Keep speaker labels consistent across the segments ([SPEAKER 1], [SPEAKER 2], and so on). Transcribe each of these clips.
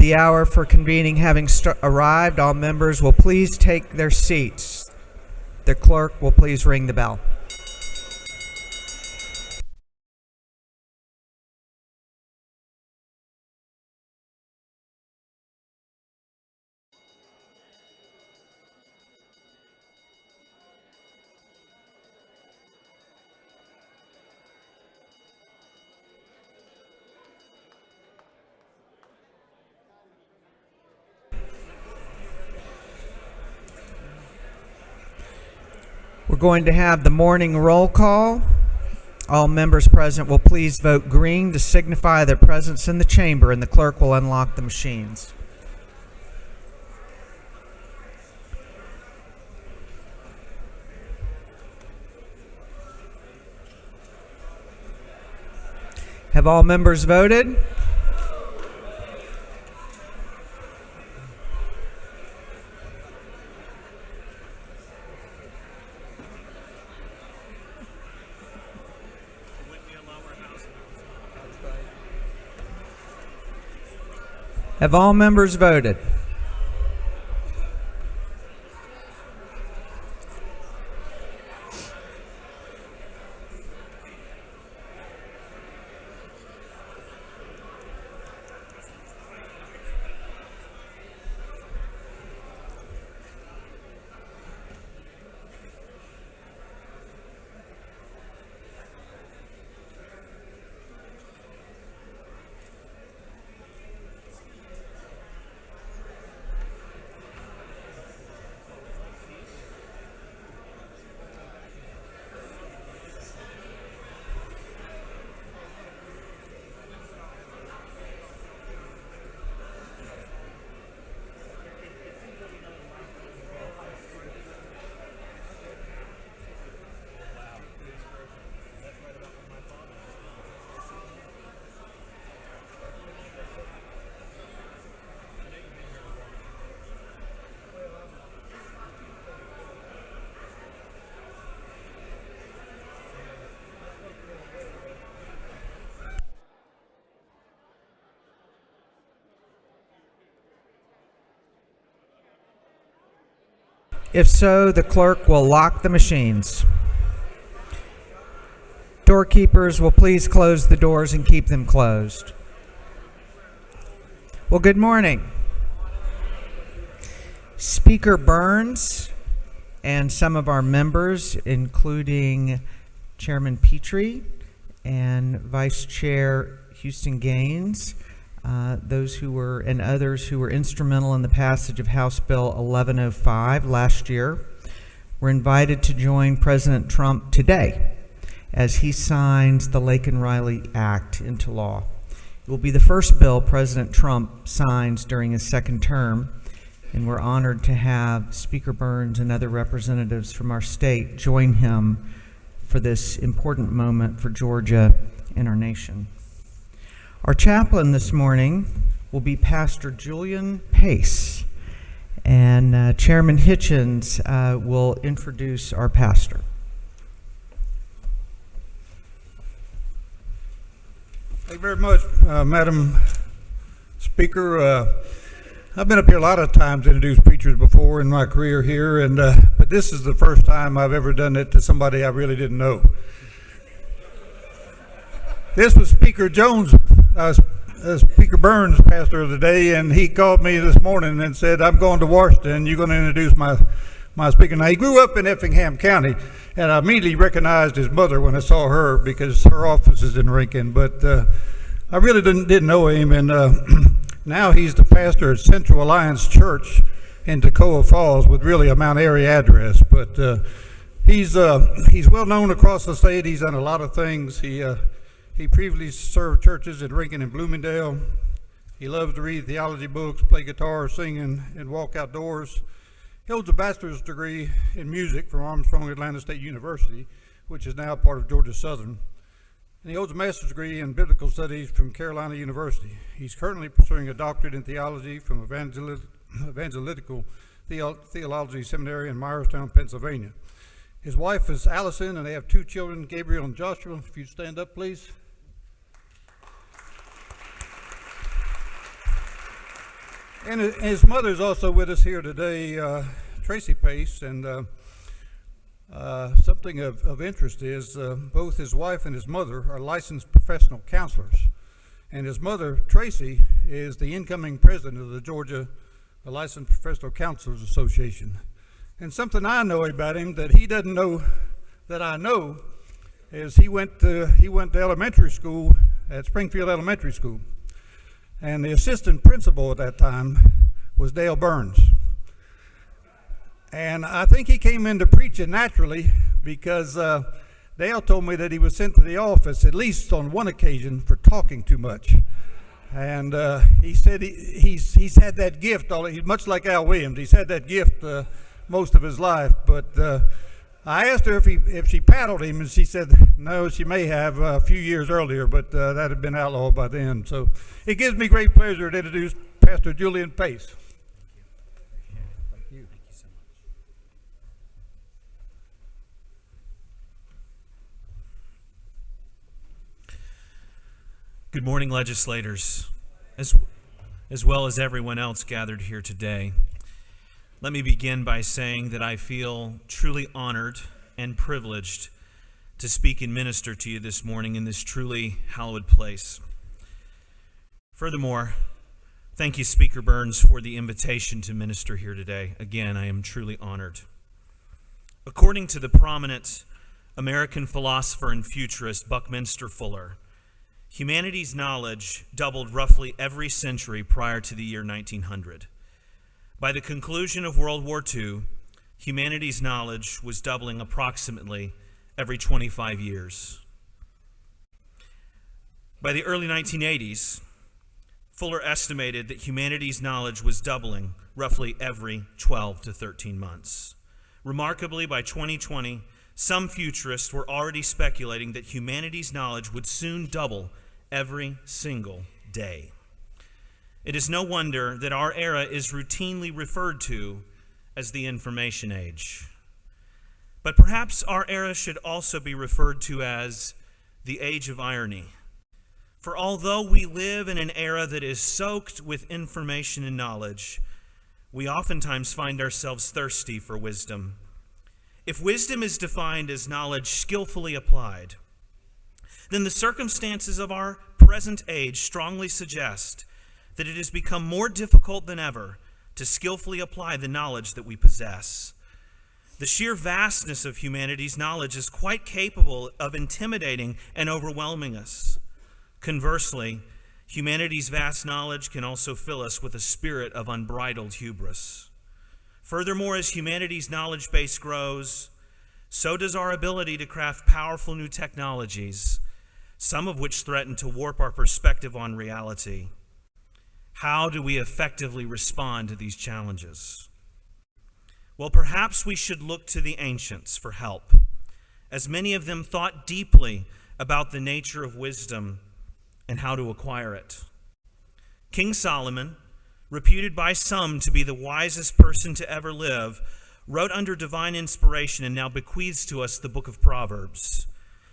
[SPEAKER 1] The hour for convening having arrived, all members will please take their seats. The clerk will please ring the bell. We're going to have the morning roll call. All members present will please vote green to signify their presence in the chamber, and the clerk will unlock the machines. Have all members voted? Have all members voted? If so, the clerk will lock the machines. Doorkeepers will please close the doors and keep them closed. Well, good morning. Speaker Burns and some of our members, including Chairman Petrie and Vice Chair Houston Gaines, those who were and others who were instrumental in the passage of House Bill 1105 last year, were invited to join President Trump today as he signs the Laken-Riley Act into law. It will be the first bill President Trump signs during his second term, and we're honored to have Speaker Burns and other representatives from our state join him for this important moment for Georgia and our nation. Our chaplain this morning will be Pastor Julian Pace, and Chairman Hitchens will introduce our pastor.
[SPEAKER 2] Thank you very much, Madam Speaker. I've been up here a lot of times to introduce preachers before in my career here, and but this is the first time I've ever done it to somebody I really didn't know. This was Speaker Jones, Speaker Burns' pastor of the day, and he called me this morning and said, "I'm going to Washington. You're going to introduce my speaker." Now, he grew up in Effingham County, and I immediately recognized his mother when I saw her because her office is in Rankin, but I really didn't know him, and now he's the pastor at Central Alliance Church in Toccoa Falls with really a Mount Airy address, but he's well known across the state. He's done a lot of things. He previously served churches in Rankin and Bloomingdale. He loves to read theology books, play guitar, sing, and walk outdoors. He holds a bachelor's degree in music from Armstrong Atlanta State University, which is now part of Georgia Southern. And he holds a master's degree in biblical studies from Carolina University. He's currently pursuing a doctorate in theology from Evangelical Theology Seminary in Myerstown, Pennsylvania. His wife is Allison, and they have two children, Gabriel and Joshua. If you'd stand up, please. And his mother's also with us here today, Tracy Pace, and something of interest is both his wife and his mother are licensed professional counselors. And his mother, Tracy, is the incoming president of the Georgia Licensed Professional Counselors Association. And something I know about him that he doesn't know that I know is he went to elementary school at Springfield Elementary School. And the assistant principal at that time was Dale Burns. And I think he came into preaching naturally because Dale told me that he was sent to the office at least on one occasion for talking too much. And he said he's had that gift, much like Al Williams. He's had that gift most of his life. But I asked her if she paddled him, and she said no, she may have a few years earlier, but that had been outlawed by then. So it gives me great pleasure to introduce Pastor Julian Pace. Thank you.
[SPEAKER 3] Thank you so much. Good morning, legislators, as well as everyone else gathered here today. Let me begin by saying that I feel truly honored and privileged to speak and minister to you this morning in this truly hallowed place. Furthermore, thank you, Speaker Burns, for the invitation to minister here today. Again, I am truly honored. According to the prominent American philosopher and futurist Buckminster Fuller, humanity's knowledge doubled roughly every century prior to the year 1900. By the conclusion of World War II, humanity's knowledge was doubling approximately every 25 years. By the early 1980s, Fuller estimated that humanity's knowledge was doubling roughly every 12 to 13 months. Remarkably, by 2020, some futurists were already speculating that humanity's knowledge would soon double every single day. It is no wonder that our era is routinely referred to as the information age. But perhaps our era should also be referred to as the age of irony. For although we live in an era that is soaked with information and knowledge, we oftentimes find ourselves thirsty for wisdom. If wisdom is defined as knowledge skillfully applied, then the circumstances of our present age strongly suggest that it has become more difficult than ever to skillfully apply the knowledge that we possess. The sheer vastness of humanity's knowledge is quite capable of intimidating and overwhelming us. Conversely, humanity's vast knowledge can also fill us with a spirit of unbridled hubris. Furthermore, as humanity's knowledge base grows, so does our ability to craft powerful new technologies, some of which threaten to warp our perspective on reality. How do we effectively respond to these challenges? Well, perhaps we should look to the ancients for help, as many of them thought deeply about the nature of wisdom and how to acquire it. King Solomon, reputed by some to be the wisest person to ever live, wrote under divine inspiration and now bequeaths to us the book of Proverbs.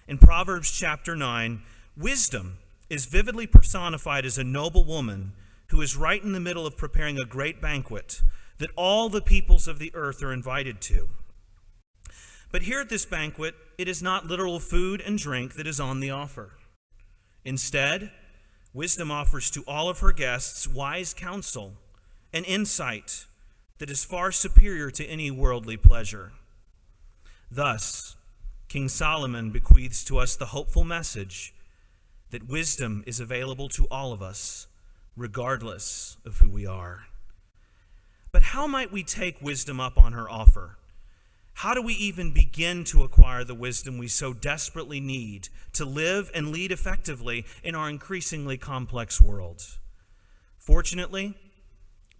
[SPEAKER 3] In Proverbs chapter 9, wisdom is vividly personified as a noble woman who is right in the middle of preparing a great banquet that all the peoples of the earth are invited to. But here at this banquet, it is not literal food and drink that is on the offer. Instead, wisdom offers to all of her guests wise counsel and insight that is far superior to any worldly pleasure. Thus, King Solomon bequeaths to us the hopeful message that wisdom is available to all of us, regardless of who we are. But how might we take wisdom up on her offer? How do we even begin to acquire the wisdom we so desperately need to live and lead effectively in our increasingly complex world? Fortunately,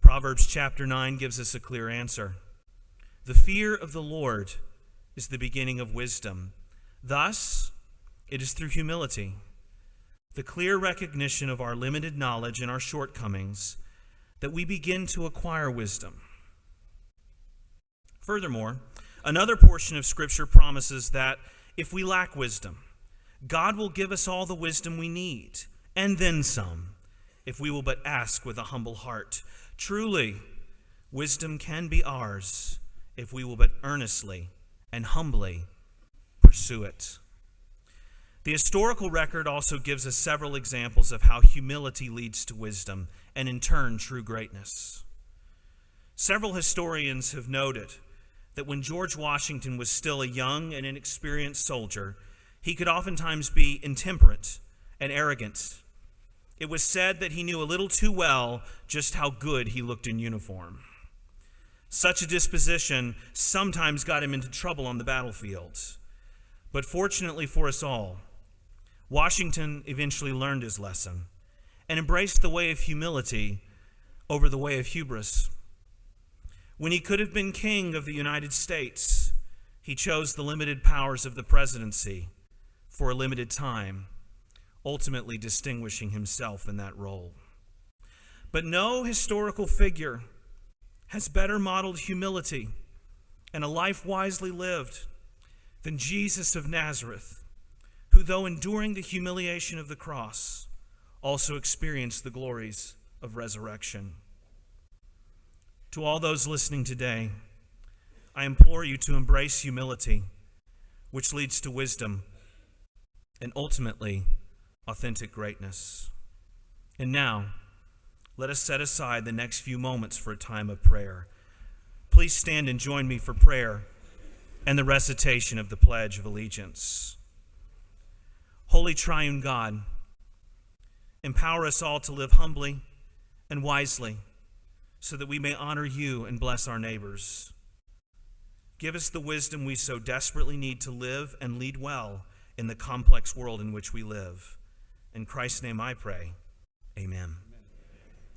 [SPEAKER 3] Proverbs chapter 9 gives us a clear answer. The fear of the Lord is the beginning of wisdom. Thus, it is through humility, the clear recognition of our limited knowledge and our shortcomings, that we begin to acquire wisdom. Furthermore, another portion of Scripture promises that if we lack wisdom, God will give us all the wisdom we need, and then some, if we will but ask with a humble heart. Truly, wisdom can be ours if we will but earnestly and humbly pursue it. The historical record also gives us several examples of how humility leads to wisdom and in turn true greatness. Several historians have noted that when George Washington was still a young and inexperienced soldier, he could oftentimes be intemperate and arrogant. It was said that he knew a little too well just how good he looked in uniform. Such a disposition sometimes got him into trouble on the battlefield. But fortunately for us all, Washington eventually learned his lesson and embraced the way of humility over the way of hubris. When he could have been king of the United States, he chose the limited powers of the presidency for a limited time, ultimately distinguishing himself in that role. But no historical figure has better modeled humility and a life wisely lived than Jesus of Nazareth, who, though enduring the humiliation of the cross, also experienced the glories of resurrection. To all those listening today, I implore you to embrace humility, which leads to wisdom and ultimately authentic greatness. And now, let us set aside the next few moments for a time of prayer. Please stand and join me for prayer and the recitation of the Pledge of Allegiance. Holy Triune God, empower us all to live humbly and wisely so that we may honor you and bless our neighbors. Give us the wisdom we so desperately need to live and lead well in the complex world in which we live. In Christ's name I pray, amen.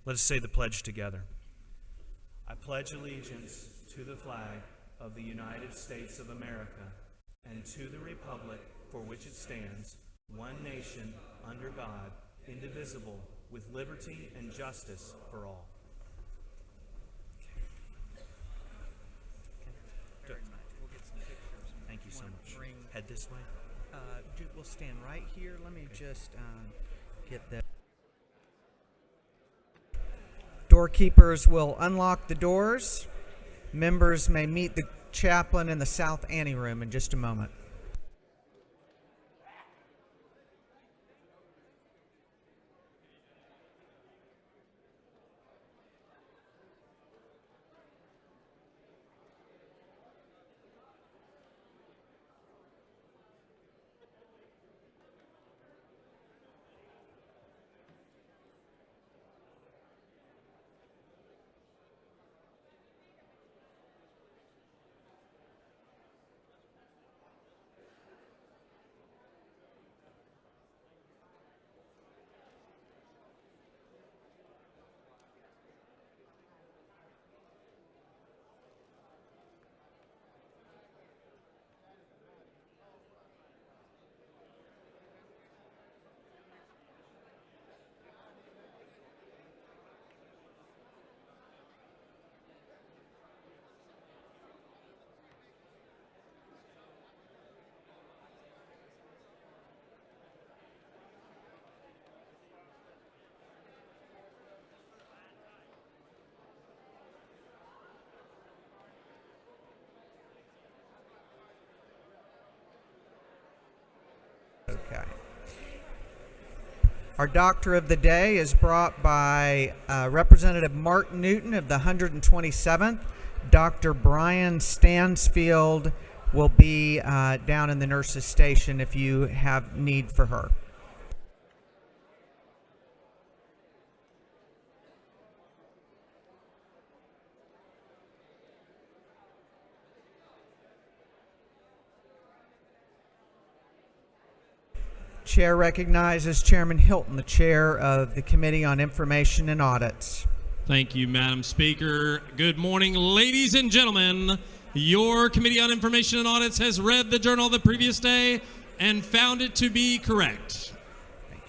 [SPEAKER 3] Let us say the pledge together. I pledge allegiance to the flag of the United States of America and to the republic for which it stands, one nation, under God, indivisible, with liberty and justice for all. Good. Thank you so much. Head this way.
[SPEAKER 1] We'll stand right here. Let me just get the doorkeepers will unlock the doors. Members may meet the chaplain in the South Anteroom in just a moment. Okay. Our doctor of the day is brought by Representative Mark Newton of the 127th. Dr. Brian Stansfield will be down in the nurses' station if you have need for her. Chair recognizes Chairman Hilton, the chair of the Committee on Information and Audits.
[SPEAKER 4] Thank you, Madam Speaker. Good morning, ladies and gentlemen. Your Committee on Information and Audits has read the journal the previous day and found it to be correct.
[SPEAKER 1] Thank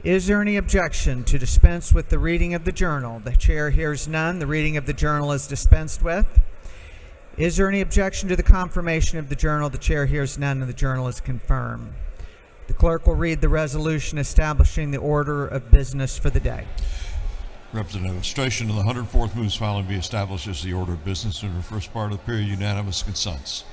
[SPEAKER 1] you. Is there any objection to dispense with the reading of the journal? The chair hears none. The reading of the journal is dispensed with. Is there any objection to the confirmation of the journal? The chair hears none, and the journal is confirmed. The clerk will read the resolution establishing the order of business for the day.
[SPEAKER 5] Representative Administration of the 104th moves following be established as the order of business in the first part of the period. Unanimous consents.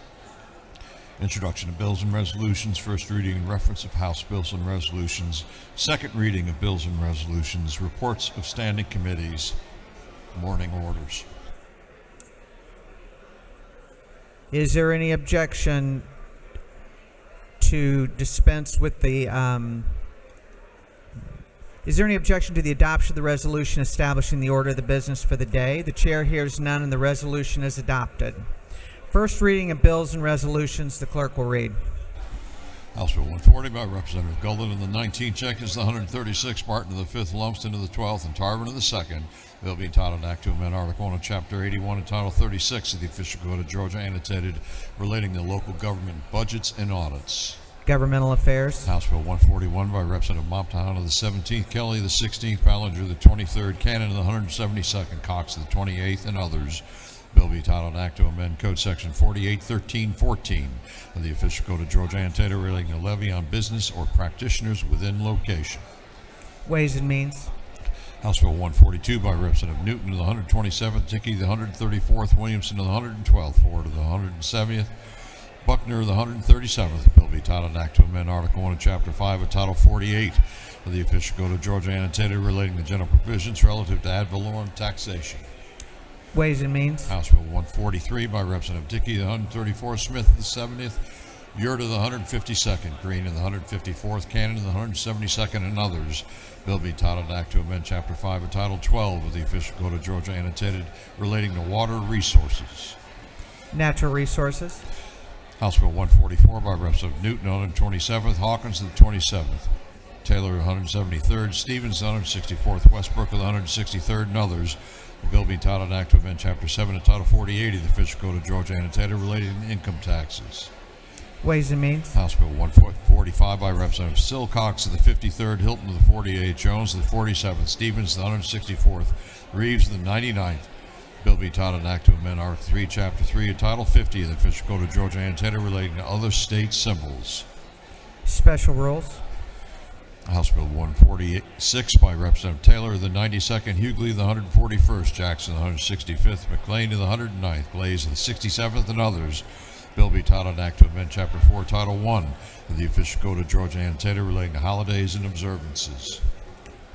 [SPEAKER 5] Introduction of bills and resolutions. First reading and reference of House bills and resolutions. Second reading of bills and resolutions. Reports of standing committees. Morning orders.
[SPEAKER 1] Is there any objection to dispense with the Is there any objection to the adoption of the resolution establishing the order of the business for the day? The chair hears none, and the resolution is adopted. First reading of bills and resolutions, the clerk will read.
[SPEAKER 5] House Bill 140 by Representative Golden of the 19th, Jenkins of the 136th, Martin of the 5th, Lumsden of the 12th, and Tarvin of the 2nd. Bill be entitled Act to Amend Article 1 of Chapter 81 and Title 36 of the Official Code of Georgia, annotated, relating to local government budgets and audits.
[SPEAKER 1] Governmental Affairs.
[SPEAKER 5] House Bill 141 by Representative Momptown of the 17th, Kelly of the 16th, Ballinger of the 23rd, Cannon of the 172nd, Cox of the 28th, and others. Bill be titled Act to Amend Code Section 481314 of the Official Code of Georgia, annotated, relating to levy on business or practitioners within location.
[SPEAKER 1] Ways and Means.
[SPEAKER 5] House Bill 142 by Representative Newton of the 127th, Dickey of the 134th, Williamson of the 112th, Ford of the 170th, Buckner of the 137th. Bill be titled Act to Amend Article 1 of Chapter 5 of Title 48 of the Official Code of Georgia, annotated, relating to general provisions relative to ad valorem taxation.
[SPEAKER 1] Ways and Means.
[SPEAKER 5] House Bill 143 by Representative Dickey of the 134th, Smith of the 70th, Yurt of the 152nd, Green of the 154th, Cannon of the 172nd, and others. Bill be titled Act to Amend Chapter 5 of Title 12 of the Official Code of Georgia, annotated, relating to water resources.
[SPEAKER 1] Natural Resources.
[SPEAKER 5] House Bill 144 by Representative Newton, 127th, Hawkins of the 27th, Taylor of the 173rd, Stevens of the 164th, Westbrook of the 163rd, and others. The bill be titled Act to Amend Chapter 7 of Title 48 of the Official Code of Georgia, annotated, relating to income taxes.
[SPEAKER 1] Ways and Means.
[SPEAKER 5] House Bill 145 by Representative Silcox of the 53rd, Hilton of the 48th, Jones of the 47th, Stevens of the 164th, Reeves of the 99th. Bill be titled Act to Amend Article 3, Chapter 3 of Title 50 of the Official Code of Georgia, annotated, relating to other state symbols.
[SPEAKER 1] Special Rules.
[SPEAKER 5] House Bill 146 by Representative Taylor of the 92nd, Hughley of the 141st, Jackson of the 165th, McLean of the 109th, Glaze of the 67th, and others. Bill be titled Act to Amend Chapter 4, Title 1 of the Official Code of Georgia, annotated, relating to holidays and observances.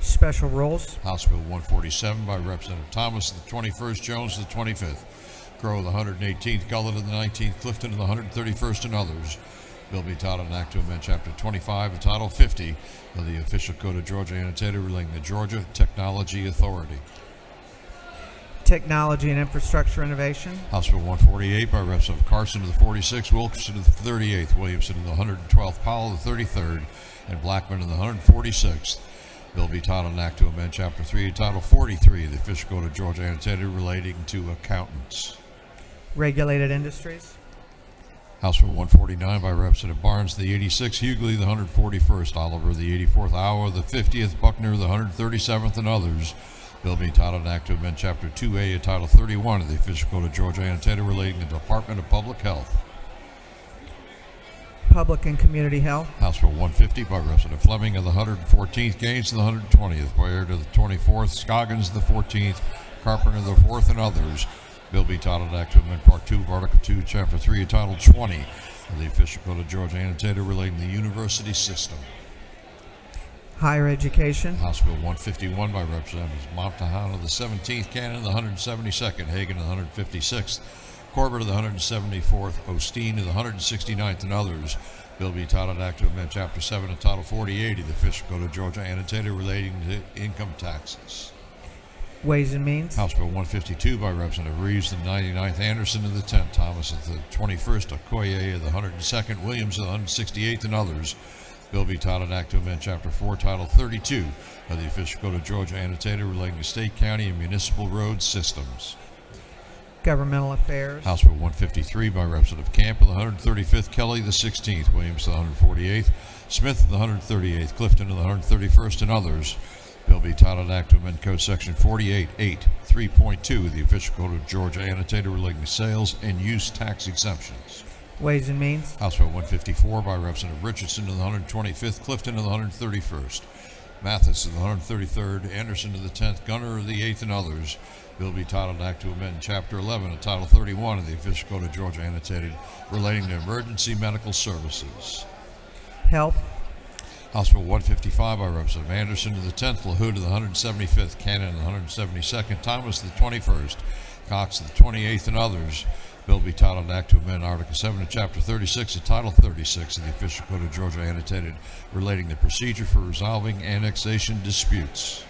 [SPEAKER 1] Special Rules.
[SPEAKER 5] House Bill 147 by Representative Thomas of the 21st, Jones of the 25th, Crow of the 118th, Gullett of the 19th, Clifton of the 131st, and others. Bill be titled an Act to Amend Chapter 25 of Title 50 of the Official Code of Georgia, annotated, relating to Georgia Technology Authority.
[SPEAKER 1] Technology and Infrastructure Innovation.
[SPEAKER 5] House Bill 148 by Representative Carson of the 46th, Wilkerson of the 38th, Williamson of the 112th, Powell of the 33rd, and Blackman of the 146th. Bill be titled an Act to Amend Chapter 3 of Title 43 of the Official Code of Georgia, annotated, relating to accountants.
[SPEAKER 1] Regulated Industries.
[SPEAKER 5] House Bill 149 by Representative Barnes of the 86th, Hughley of the 141st, Oliver of the 84th, Iowa of the 50th, Buckner of the 137th, and others. Bill being titled an Act to Amend Chapter 2A of Title 31 of the Official Code of Georgia, annotated, relating to the Department of Public Health.
[SPEAKER 1] Public and Community Health.
[SPEAKER 5] House Bill 150 by Representative Fleming of the 114th, Gaines of the 120th, Boyard of the 24th, Scoggins of the 14th, Carpenter of the 4th, and others. Bill be titled Act to Amend Part 2 of Article 2, Chapter 3 of Title 20 of the Official Code of Georgia, annotated, relating to the university system.
[SPEAKER 1] Higher Education.
[SPEAKER 5] House Bill 151 by Representatives Momptown of the 17th, Cannon of the 172nd, Hagan of the 156th, Corbett of the 174th, Osteen of the 169th, and others. Bill be titled Act to Amend Chapter 7 of Title 48 of the Official Code of Georgia, annotated, relating to income taxes.
[SPEAKER 1] Ways and Means.
[SPEAKER 5] House Bill 152 by Representative Reeves of the 99th, Anderson of the 10th, Thomas of the 21st, Okoye of the 102nd, Williams of the 168th, and others. Bill be titled Act to Amend Chapter 4, Title 32 of the Official Code of Georgia, annotated, relating to state, county, and municipal road systems.
[SPEAKER 1] Governmental Affairs.
[SPEAKER 5] House Bill 153 by Representative Camp of the 135th, Kelly of the 16th, Williams of the 148th, Smith of the 138th, Clifton of the 131st, and others. Bill be titled Act to Amend Code Section 48.8.3.2 of the Official Code of Georgia, annotated, relating to sales and use tax exemptions.
[SPEAKER 1] Ways and Means.
[SPEAKER 5] House Bill 154 by Representative Richardson to the 125th, Clifton to the 131st, Mathis to the 133rd, Anderson to the 10th, Gunner to the 8th, and others. Bill be titled Act to amend Chapter 11 of Title 31 of the Official Code of Georgia annotated relating to emergency medical services.
[SPEAKER 1] Health.
[SPEAKER 5] House Bill 155 by Representative Anderson to the 10th, LaHoo to the 175th, Cannon to the 172nd, Thomas to the 21st, Cox to the 28th, and others. Bill be titled Act to amend Article 7 of Chapter 36 of Title 36 of the Official Code of Georgia annotated relating to procedure for resolving annexation disputes.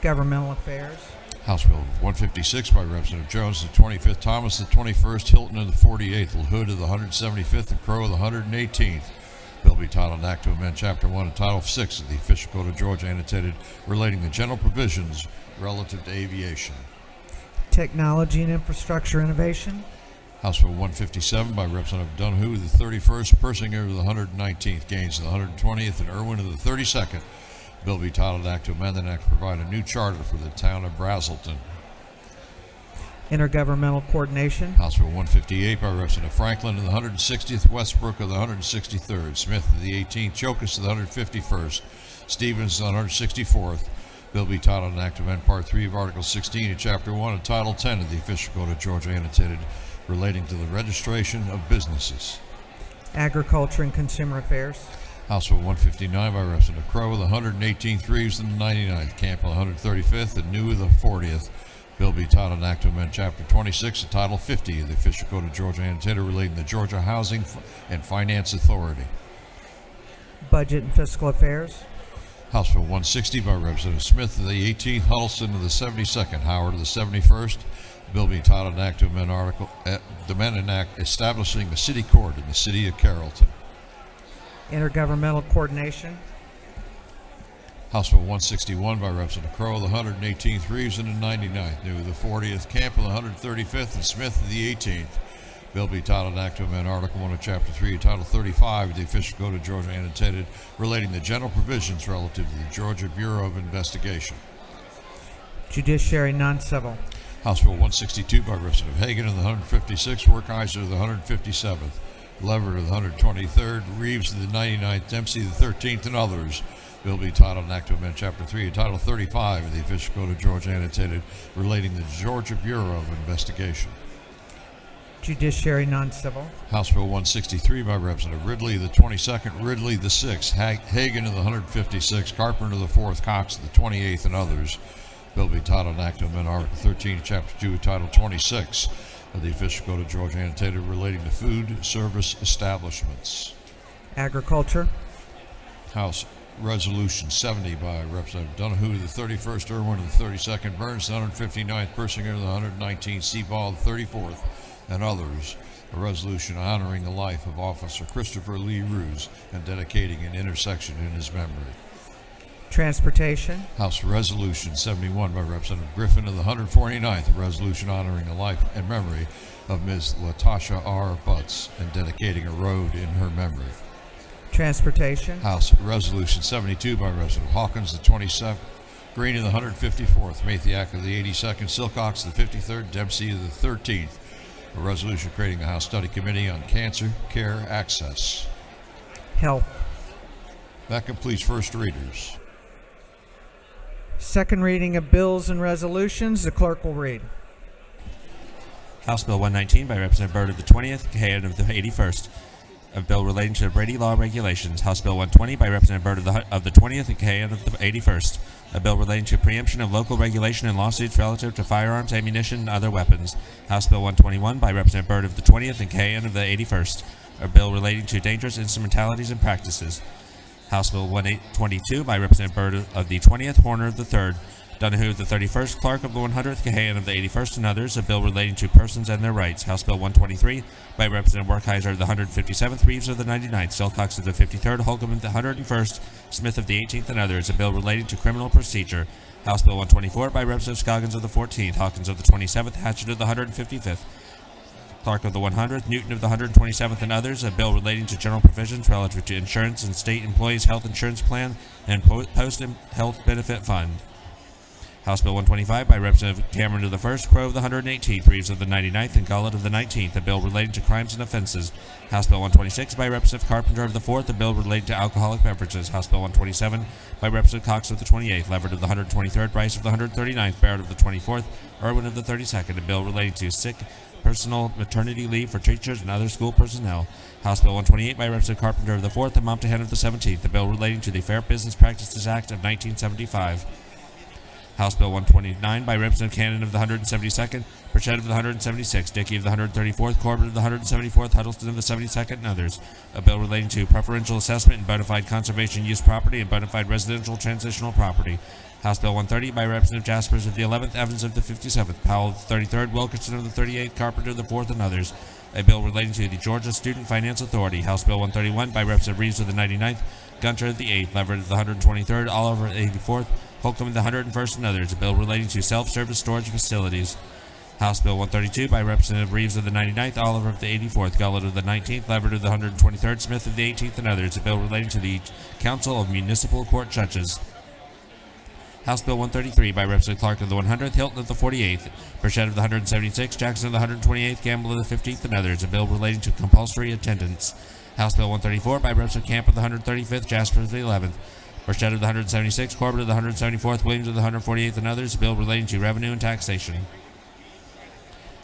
[SPEAKER 1] Governmental Affairs.
[SPEAKER 5] House Bill 156 by Representative Jones to the 25th, Thomas to the 21st, Hilton to the 48th, LaHoo to the 175th, and Crow to the 118th. Bill be titled Act to amend Chapter 1 of Title 6 of the Official Code of Georgia annotated relating to general provisions relative to aviation.
[SPEAKER 1] Technology and Infrastructure Innovation.
[SPEAKER 5] House Bill 157 by Representative Donahue to the 31st, Persinger to the 119th, Gaines to the 120th, and Irwin to the 32nd. Bill be titled Act to amend and act to provide a new charter for the town of Brazelton.
[SPEAKER 1] Intergovernmental Coordination.
[SPEAKER 5] House Bill 158 by Representative Franklin to the 160th, Westbrook of the 163rd, Smith to the 18th, Chokas to the 151st, Stevens to the 164th. Bill be titled an act to amend Part 3 of Article 16 of Chapter 1 of Title 10 of the Official Code of Georgia annotated relating to the registration of businesses.
[SPEAKER 1] Agriculture and Consumer Affairs.
[SPEAKER 5] House Bill 159 by Representative Crowe of the 118th, Reeves of the 99th, Camp of the 135th, and New of the 40th. Bill be titled an act to amend Chapter 26 of Title 50 of the Official Code of Georgia annotated relating to the Georgia Housing and Finance Authority.
[SPEAKER 1] Budget and Fiscal Affairs.
[SPEAKER 5] House Bill 160 by Representative Smith of the 18th, Huddleston of the 72nd, Howard of the 71st. Bill being titled an act to amend an act establishing a city court in the city of Carrollton.
[SPEAKER 1] Intergovernmental Coordination.
[SPEAKER 5] House Bill 161 by Representative Crowe of the 118th, Reeves of the 99th, New of the 40th, Camp of the 135th, and Smith of the 18th. Bill be titled an act to amend Article 1 of Chapter 3 of Title 35 of the Official Code of Georgia annotated relating to general provisions relative to the Georgia Bureau of Investigation.
[SPEAKER 1] Judiciary Non-Civil.
[SPEAKER 5] House Bill 162 by Representative Hagan of the 156th, Werkheiser of the 157th, Lever of the 123rd, Reeves of the 99th, Dempsey of the 13th, and others. Bill be titled an act to amend Chapter 3 of Title 35 of the Official Code of Georgia annotated relating to the Georgia Bureau of Investigation.
[SPEAKER 1] Judiciary Non-Civil.
[SPEAKER 5] House Bill 163 by Representative Ridley of the 22nd, Ridley the 6th, Hagan of the 156th, Carpenter of the 4th, Cox of the 28th, and others. Bill be titled an act to amend Article 13 of Chapter 2 of Title 26 of the Official Code of Georgia annotated relating to food service establishments.
[SPEAKER 1] Agriculture.
[SPEAKER 5] House Resolution 70 by Representative Donahue of the 31st, Irwin of the 32nd, Burns the 159th, Persinger of the 119th, Seaball of the 34th, and others. A resolution honoring the life of Officer Christopher Lee Ruse and dedicating an intersection in his memory.
[SPEAKER 1] Transportation.
[SPEAKER 5] House Resolution 71 by Representative Griffin of the 149th, a resolution honoring the life and memory of Ms. Latasha R. Butts and dedicating a road in her memory.
[SPEAKER 1] Transportation.
[SPEAKER 5] House Resolution 72 by Representative Hawkins, the 27th, Green of the 154th, Mathiak of the 82nd, Silcox of the 53rd, Dempsey of the 13th. A resolution creating a House Study Committee on Cancer Care Access.
[SPEAKER 1] Health.
[SPEAKER 5] That completes first readers.
[SPEAKER 1] Second reading of bills and resolutions. The clerk will read.
[SPEAKER 6] House Bill 119 by Representative Byrd of the 20th, Cahan of the 81st. A bill relating to Brady Law regulations. House Bill 120 by Representative Byrd of the 20th and Cahan of the 81st. A bill relating to preemption of local regulation and lawsuits relative to firearms, ammunition, and other weapons. House Bill 121 by Representative Byrd of the 20th and Cahan of the 81st. A bill relating to dangerous instrumentalities and practices. House Bill 122 by Representative Byrd of the 20th, Horner of the 3rd, Donahue of the 31st, Clark of the 100th, Cahan of the 81st, and others. A bill relating to persons and their rights. House Bill 123 by Representative Werkheiser of the 157th, Reeves of the 99th, Silcox of the 53rd, Holcomb of the 101st, Smith of the 18th, and others. A bill relating to criminal procedure. House Bill 124 by Representative Scoggins of the 14th, Hawkins of the 27th, Hatchett of the 155th, Clark of the 100th, Newton of the 127th, and others. A bill relating to general provisions relative to insurance and state employees' health insurance plan and post-health benefit fund. House Bill 125 by Representative Cameron of the 1st, Crow of the 118th, Reeves of the 99th, and Gullett of the 19th, a bill relating to crimes and offenses. House Bill 126 by Representative Carpenter of the 4th, a bill relating to alcoholic beverages. House Bill 127 by Representative Cox of the 28th, Leverett of the 123rd, Bryce of the 139th, Barrett of the 24th, Irwin of the 32nd, a bill relating to sick personal maternity leave for teachers and other school personnel. House Bill 128 by Representative Carpenter of the 4th and Montahan of the 17th, a bill relating to the Fair Business Practices Act of 1975. House Bill 129 by Representative Cannon of the 172nd, Burchett of the 176th, Dickey of the 134th, Corbett of the 174th, Huddleston of the 72nd, and others. A bill relating to preferential assessment in bona fide conservation use property and bona fide residential transitional property. House Bill 130 by Representative Jaspers of the 11th, Evans of the 57th, Powell of the 33rd, Wilkerson of the 38th, Carpenter of the 4th, and others. A bill relating to the Georgia Student Finance Authority. House Bill 131 by Representative Reeves of the 99th, Gunter of the 8th, Leverett of the 123rd, Oliver of the 84th, Holcomb of the 101st, and others. A bill relating to self-service storage facilities. House Bill 132 by Representative Reeves of the 99th, Oliver of the 84th, Gullett of the 19th, Leverett of the 123rd, Smith of the 18th, and others. A bill relating to the Council of Municipal Court Judges. House Bill 133 by Representative Clark of the 100th, Hilton of the 48th, Burchett of the 176th, Jackson of the 128th, Gamble of the 15th, and others. A bill relating to compulsory attendance. House Bill 134 by Representative Camp of the 135th, Jasper of the 11th, Burchett of the 176th, Corbett of the 174th, Williams of the 148th, and others. A bill relating to revenue and taxation.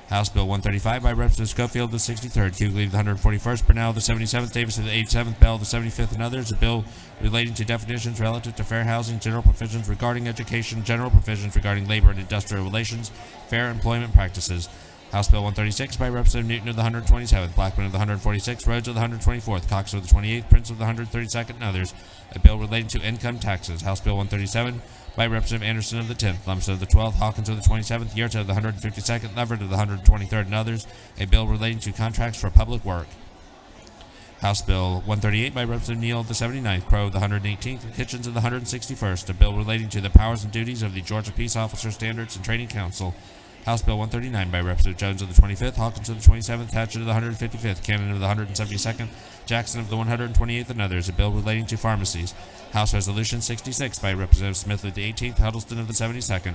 [SPEAKER 6] House Bill 135 by Representative Schofield of the 63rd, Hughley of the 141st, Burnell of the 77th, Davis of the 87th, Bell of the 75th, and others. A bill relating to definitions relative to fair housing, general provisions regarding education, general provisions regarding labor and industrial relations, fair employment practices. House Bill 136 by Representative Newton of the 127th, Blackman of the 146th, Rhodes of the 124th, Cox of the 28th, Prince of the 132nd, and others. A bill relating to income taxes. House Bill 137 by Representative Anderson of the 10th, Lumsden of the 12th, Hawkins of the 27th, Yerta of the 152nd, Leverett of the 123rd, and others. A bill relating to contracts for public work. House Bill 138 by Representative Neal of the 79th, Crow of the 118th, Hitchens of the 161st, a bill relating to the powers and duties of the Georgia Peace Officer Standards and Training Council. House Bill 139 by Representative Jones of the 25th, Hawkins of the 27th, Hatchett of the 155th, Cannon of the 172nd, Jackson of the 128th, and others. A bill relating to pharmacies. House Resolution 66 by Representative Smith of the 18th, Huddleston of the 72nd.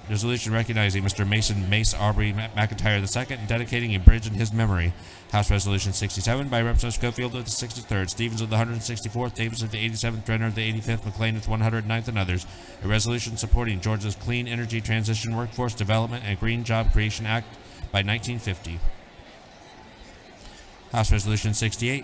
[SPEAKER 6] Resolution recognizing Mr. Mason Mace Aubrey McIntyre II and dedicating a bridge in his memory. House Resolution 67 by Representative Schofield of the 63rd, Stevens of the 164th, Davis of the 87th, Drenner of the 85th, McLean of the 109th, and others. A resolution supporting Georgia's Clean Energy Transition Workforce Development and Green Job Creation Act by 1950. House Resolution 68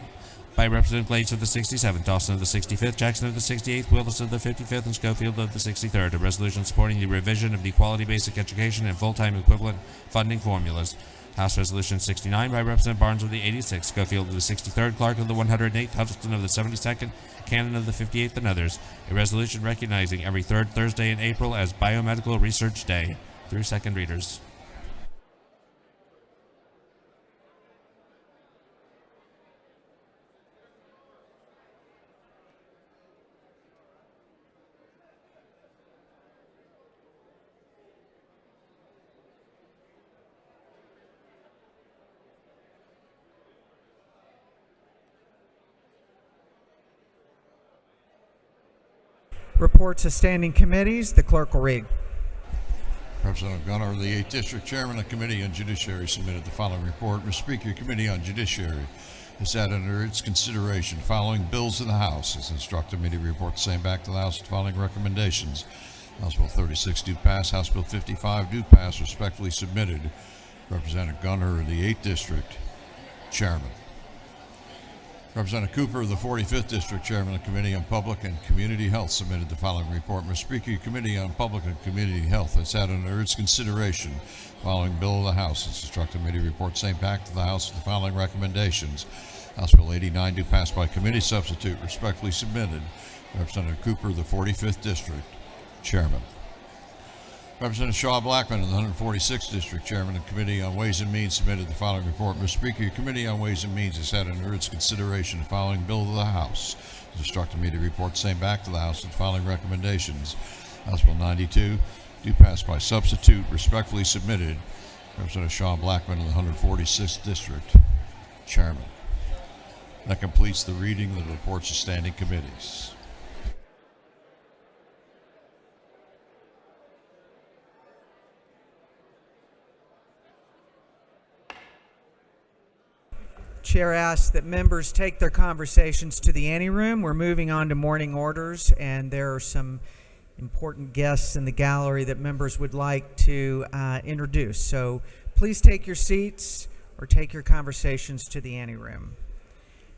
[SPEAKER 6] by Representative Blades of the 67th, Dawson of the 65th, Jackson of the 68th, Willis of the 55th, and Schofield of the 63rd. A resolution supporting the revision of the Quality Basic Education and Full-Time Equivalent Funding Formulas. House Resolution 69 by Representative Barnes of the 86th, Schofield of the 63rd, Clark of the 108th, Huddleston of the 72nd, Cannon of the 58th, and others. A resolution recognizing every third Thursday in April as Biomedical Research Day. Through second readers.
[SPEAKER 1] Reports of standing committees. The clerk will read.
[SPEAKER 5] Representative Gunner of the 8th District, Chairman of the Committee on Judiciary, submitted the following report. Mr. Speaker, Committee on Judiciary has had under its consideration following bills in the House. Has instructed me to report the same back to the House with the following recommendations. House Bill 36 do pass. House Bill 55 do pass. Respectfully submitted. Representative Gunner of the 8th District, Chairman. Representative Cooper of the 45th District, Chairman of the Committee on Public and Community Health, submitted the following report. Mr. Speaker, your Committee on Public and Community Health has had under its consideration following bill of the House. It's instructed me to report same back to the House with the following recommendations. House Bill 89 do pass by committee substitute. Respectfully submitted. Representative Cooper of the 45th District, Chairman. Representative Shaw Blackman of the 146th District, Chairman of the Committee on Ways and Means, submitted the following report. Mr. Speaker, your Committee on Ways and Means has had under its consideration the following bill of the House. It's instructed me to report the same back to the House with the following recommendations. House Bill 92 do pass by substitute. Respectfully submitted. Representative Shaw Blackman of the 146th District, Chairman. That completes the reading of the reports of standing committees.
[SPEAKER 1] Chair asks that members take their conversations to the anteroom. We're moving on to morning orders, and there are some important guests in the gallery that members would like to introduce. So please take your seats or take your conversations to the anteroom.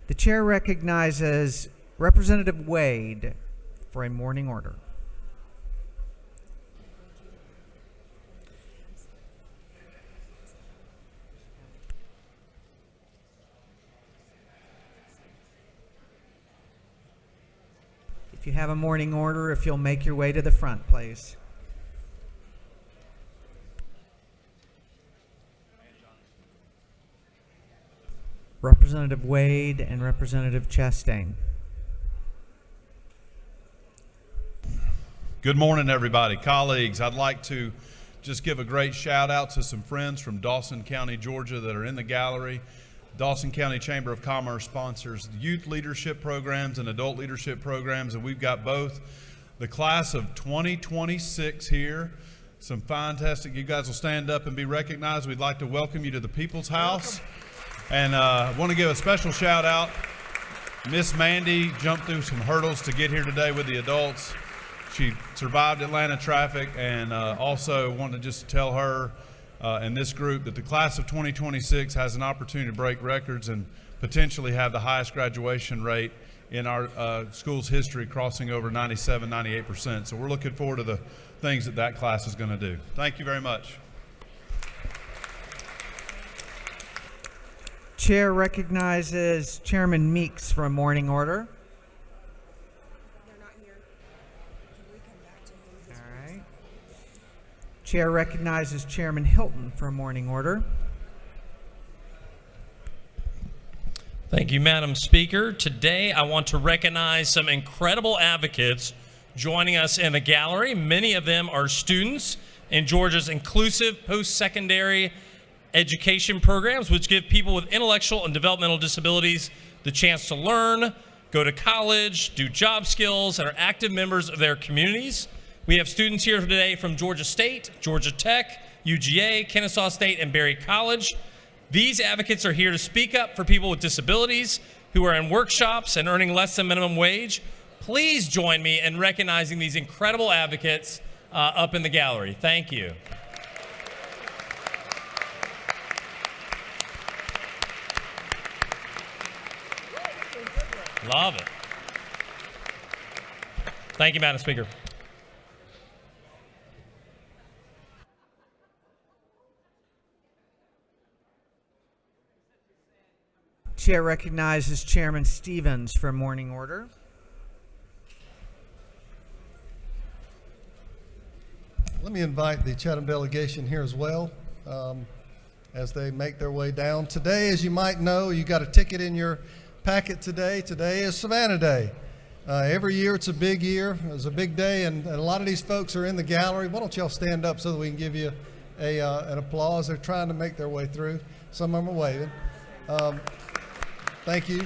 [SPEAKER 1] The chair recognizes Representative Wade for a morning order. If you have a morning order, if you'll make your way to the front, please. Representative Wade and Representative Chastain.
[SPEAKER 7] Good morning, everybody. Colleagues, I'd like to just give a great shout out to some friends from Dawson County, Georgia that are in the gallery. Dawson County Chamber of Commerce sponsors youth leadership programs and adult leadership programs, and we've got both. The class of 2026 here, some fantastic, you guys will stand up and be recognized. We'd like to welcome you to the People's House. And I want to give a special shout out. Miss Mandy jumped through some hurdles to get here today with the adults. She survived Atlanta traffic, and also want to just tell her and this group that the class of 2026 has an opportunity to break records and potentially have the highest graduation rate in our school's history, crossing over 97, 98%. So we're looking forward to the things that that class is going to do. Thank you very much.
[SPEAKER 1] Chair recognizes Chairman Meeks for a morning order. All right. Chair recognizes Chairman Hilton for a morning order.
[SPEAKER 8] Thank you, Madam Speaker. Today, I want to recognize some incredible advocates joining us in the gallery. Many of them are students in Georgia's inclusive post-secondary education programs, which give people with intellectual and developmental disabilities the chance to learn, go to college, do job skills, and are active members of their communities. We have students here today from Georgia State, Georgia Tech, UGA, Kennesaw State, and Berry College. These advocates are here to speak up for people with disabilities who are in workshops and earning less than minimum wage. Please join me in recognizing these incredible advocates up in the gallery. Thank you. Love it. Thank you, Madam Speaker.
[SPEAKER 1] Chair recognizes Chairman Stevens for a morning order.
[SPEAKER 9] Let me invite the Chatham delegation here as well as they make their way down. Today, as you might know, you got a ticket in your packet today. Today is Savannah Day. Every year it's a big year. It's a big day, and a lot of these folks are in the gallery. Why don't y'all stand up so that we can give you an applause? They're trying to make their way through. Some of them are waving. Thank you.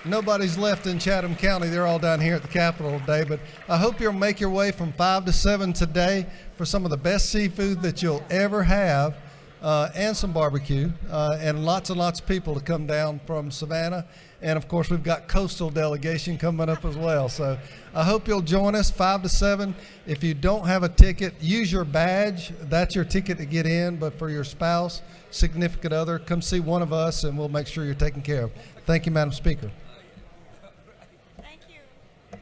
[SPEAKER 9] Nobody's left in Chatham County. They're all down here at the Capitol today, but I hope you'll make your way from 5 to 7 today for some of the best seafood that you'll ever have. And some barbecue, and lots of people to come down from Savannah. And of course, we've got coastal delegation coming up as well. So I hope you'll join us 5 to 7. If you don't have a ticket, use your badge. That's your ticket to get in. But for your spouse, significant other, come see one of us and we'll make sure you're taken care of. Thank you, Madam Speaker.
[SPEAKER 10] Thank you.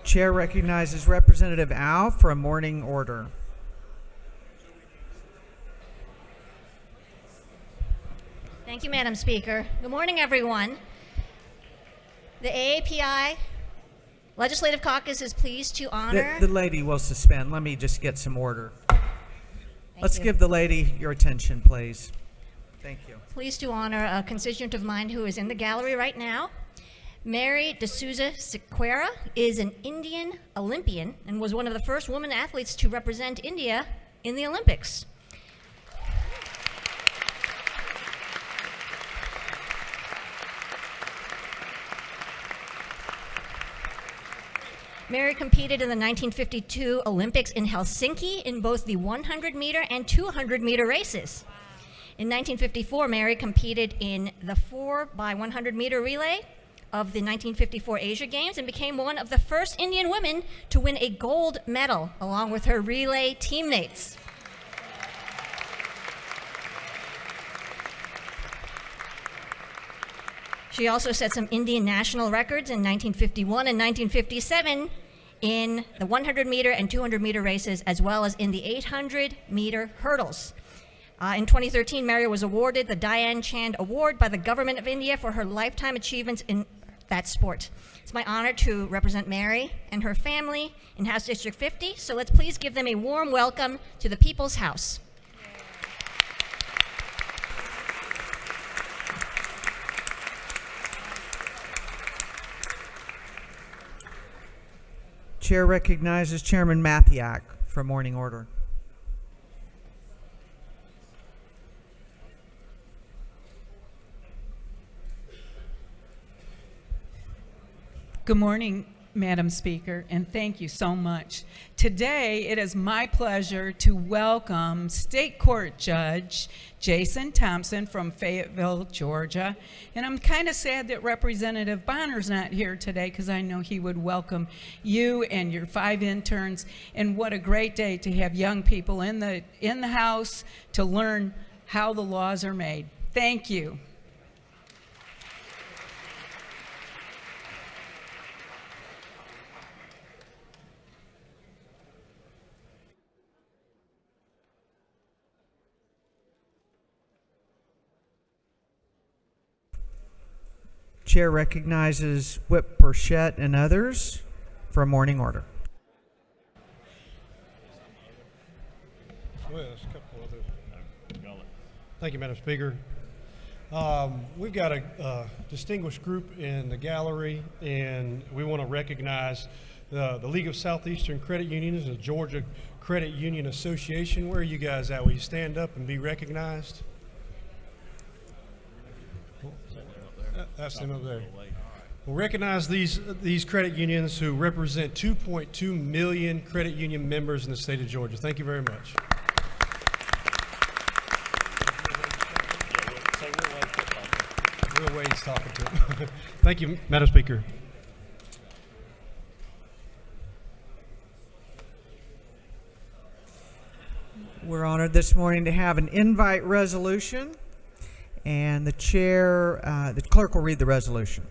[SPEAKER 1] Chair recognizes Representative Au for a morning order.
[SPEAKER 10] Thank you, Madam Speaker. Good morning, everyone. The AAPI Legislative Caucus is pleased to honor...
[SPEAKER 1] The lady will suspend. Let me just get some order. Let's give the lady your attention, please. Thank you.
[SPEAKER 10] Pleased to honor a constituent of mine who is in the gallery right now. Mary D'Souza Sequeira is an Indian Olympian and was one of the first women athletes to represent India in the Olympics. Mary competed in the 1952 Olympics in Helsinki in both the 100-meter and 200-meter races. In 1954, Mary competed in the 4x100 meter relay of the 1954 Asia Games and became one of the first Indian women to win a gold medal along with her relay teammates. She also set some Indian national records in 1951 and 1957 in the 100 meter and 200 meter races, as well as in the 800 meter hurdles. In 2013, Mary was awarded the Diane Chand Award by the Government of India for her lifetime achievements in that sport. It's my honor to represent Mary and her family in House District 50, so let's please give them a warm welcome to the People's House.
[SPEAKER 1] Chair recognizes Chairman Mathiak for morning order.
[SPEAKER 11] Good morning, Madam Speaker, and thank you so much. Today, it is my pleasure to welcome State Court Judge Jason Thompson from Fayetteville, Georgia. And I'm kind of sad that Representative Bonner's not here today because I know he would welcome you and your 5 interns. And what a great day to have young people in the House to learn how the laws are made. Thank you.
[SPEAKER 1] Chair recognizes Whip Burchett and others for a morning order.
[SPEAKER 12] Well, there's a couple others. Thank you, Madam Speaker. We've got a distinguished group in the gallery, and we want to recognize the League of Southeastern Credit Unions and the Georgia Credit Union Association. Where are you guys at? Will you stand up and be recognized? That's them up there. We'll recognize these credit unions who represent 2.2 million credit union members in the state of Georgia. Thank you very much. Will Wade's talking to him. Thank you, Madam Speaker.
[SPEAKER 1] We're honored this morning to have an invite resolution, and the clerk will read the resolution.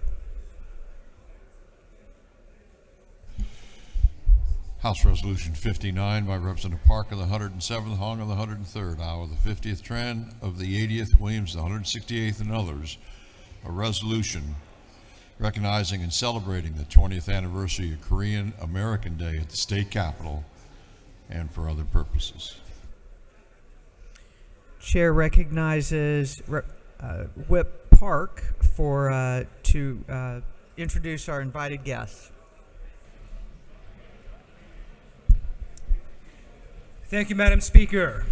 [SPEAKER 5] House Resolution 59 by Representative Park of the 107th, Hong of the 103rd, Iowa the 50th, Tran of the 80th, Williams the 168th, and others. A resolution recognizing and celebrating the 20th anniversary of Korean American Day at the state capitol and for other purposes.
[SPEAKER 1] Chair recognizes Whip Park to introduce our invited guests.
[SPEAKER 13] Thank you, Madam Speaker.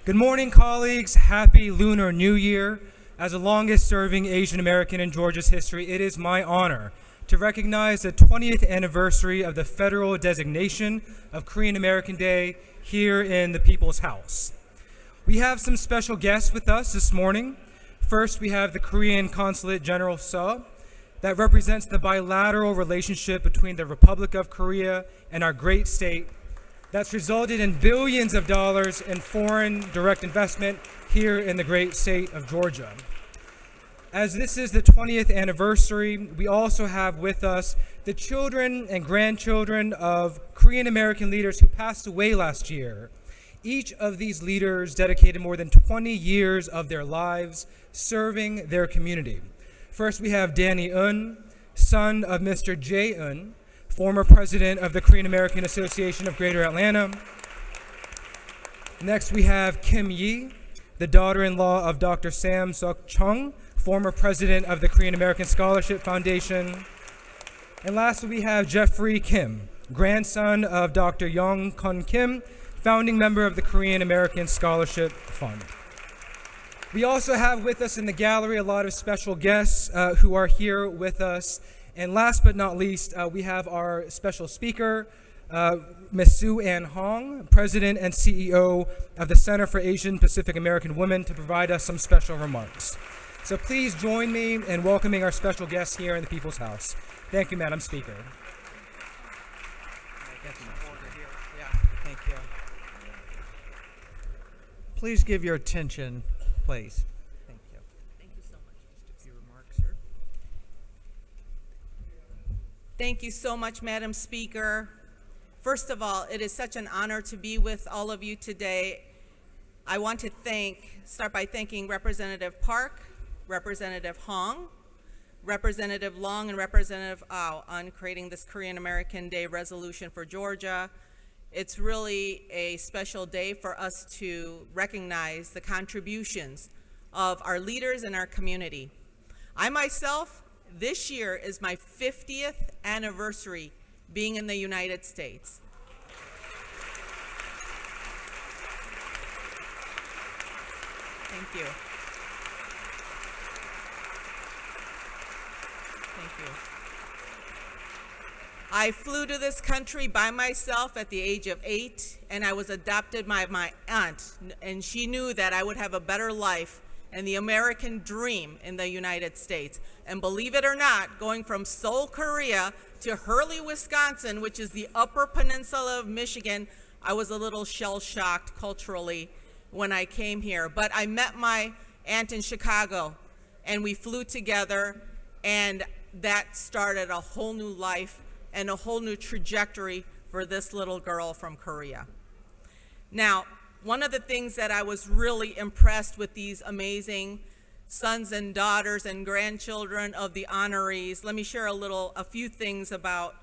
[SPEAKER 13] Good morning, colleagues. Happy Lunar New Year. As the longest serving Asian American in Georgia's history, it is my honor to recognize the 20th anniversary of the federal designation of Korean American Day here in the People's House. We have some special guests with us this morning. First, we have the Korean Consulate General Seo, that represents the bilateral relationship between the Republic of Korea and our great state that's resulted in billions of dollars in foreign direct investment here in the great state of Georgia. As this is the 20th anniversary, we also have with us the children and grandchildren of Korean American leaders who passed away last year. Each of these leaders dedicated more than 20 years of their lives serving their community. First, we have Danny Eun, son of Mr. Jae Eun, former president of the Korean American Association of Greater Atlanta. Next, we have Kim Yi, the daughter-in-law of Dr. Sam Seok-chung, former president of the Korean American Scholarship Foundation. And lastly, we have Jeffrey Kim, grandson of Dr. Young Kun Kim, founding member of the Korean American Scholarship Fund. We also have with us in the gallery a lot of special guests who are here with us. And last but not least, we have our special speaker, Ms. Sue Ann Hong, President and CEO of the Center for Asian Pacific American Women, to provide us some special remarks. So please join me in welcoming our special guests here in the People's House. Thank you, Madam Speaker.
[SPEAKER 1] Thank you. Please give your attention, please. Thank you.
[SPEAKER 14] Thank you so much.
[SPEAKER 1] Just a few remarks here.
[SPEAKER 14] Thank you so much, Madam Speaker. First of all, it is such an honor to be with all of you today. I want to start by thanking Representative Park, Representative Hong, Representative Long, and Representative Au on creating this Korean American Day resolution for Georgia. It's really a special day for us to recognize the contributions of our leaders in our community. I myself, this year is my 50th anniversary being in the United States. Thank you. Thank you. I flew to this country by myself at the age of 8, and I was adopted by my aunt, and she knew that I would have a better life and the American dream in the United States. And believe it or not, going from Seoul, Korea to Hurley, Wisconsin, which is the upper peninsula of Michigan, I was a little shell-shocked culturally when I came here. But I met my aunt in Chicago, and we flew together, and that started a whole new life and a whole new trajectory for this little girl from Korea. Now, one of the things that I was really impressed with these amazing sons and daughters and grandchildren of the honorees, let me share a few things about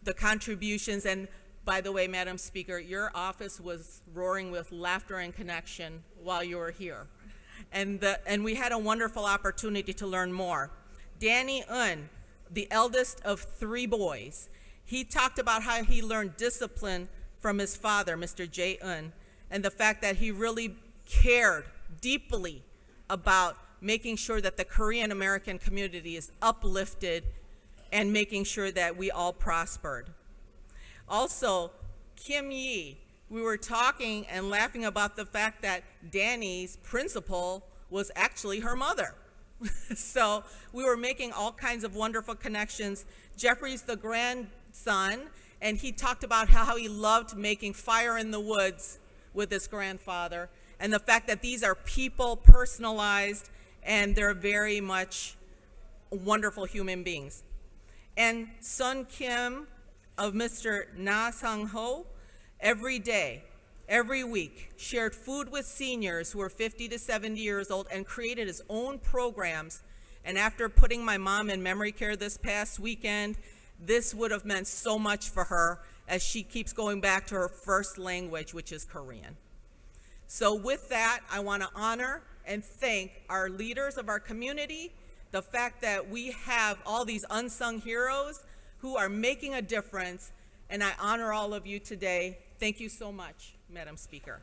[SPEAKER 14] the contributions. And by the way, Madam Speaker, your office was roaring with laughter and connection while you were here. And we had a wonderful opportunity to learn more. Danny Un, the eldest of 3 boys, he talked about how he learned discipline from his father, Mr. Jae Un, and the fact that he really cared deeply about making sure that the Korean American community is uplifted and making sure that we all prospered. Also, Kim Yi, we were talking and laughing about the fact that Danny's principal was actually her mother. So we were making all kinds of wonderful connections. Jeffrey's the grandson, and he talked about how he loved making fire in the woods with his grandfather, and the fact that these are people, personalized, and they're very much wonderful human beings. And Sun Kim of Mr. Na Sang Ho, every day, every week, shared food with seniors who were 50 to 70 years old and created his own programs. And after putting my mom in memory care this past weekend, this would have meant so much for her as she keeps going back to her first language, which is Korean. So with that, I want to honor and thank our leaders of our community, the fact that we have all these unsung heroes who are making a difference, and I honor all of you today. Thank you so much, Madam Speaker.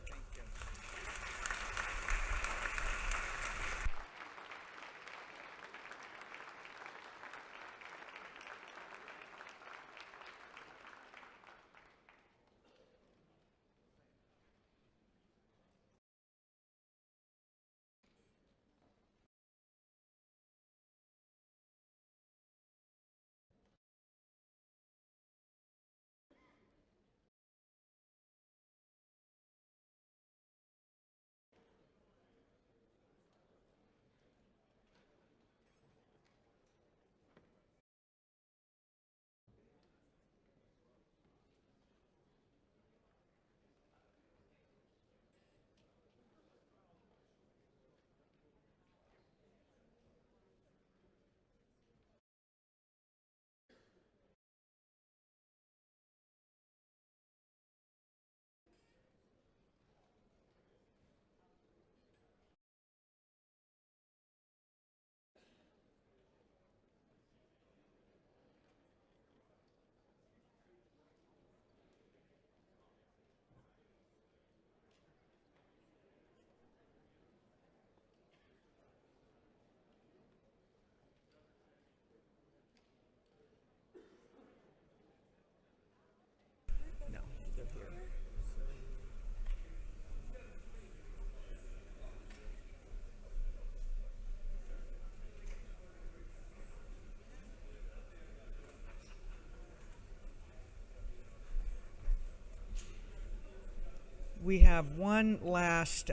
[SPEAKER 1] We have one last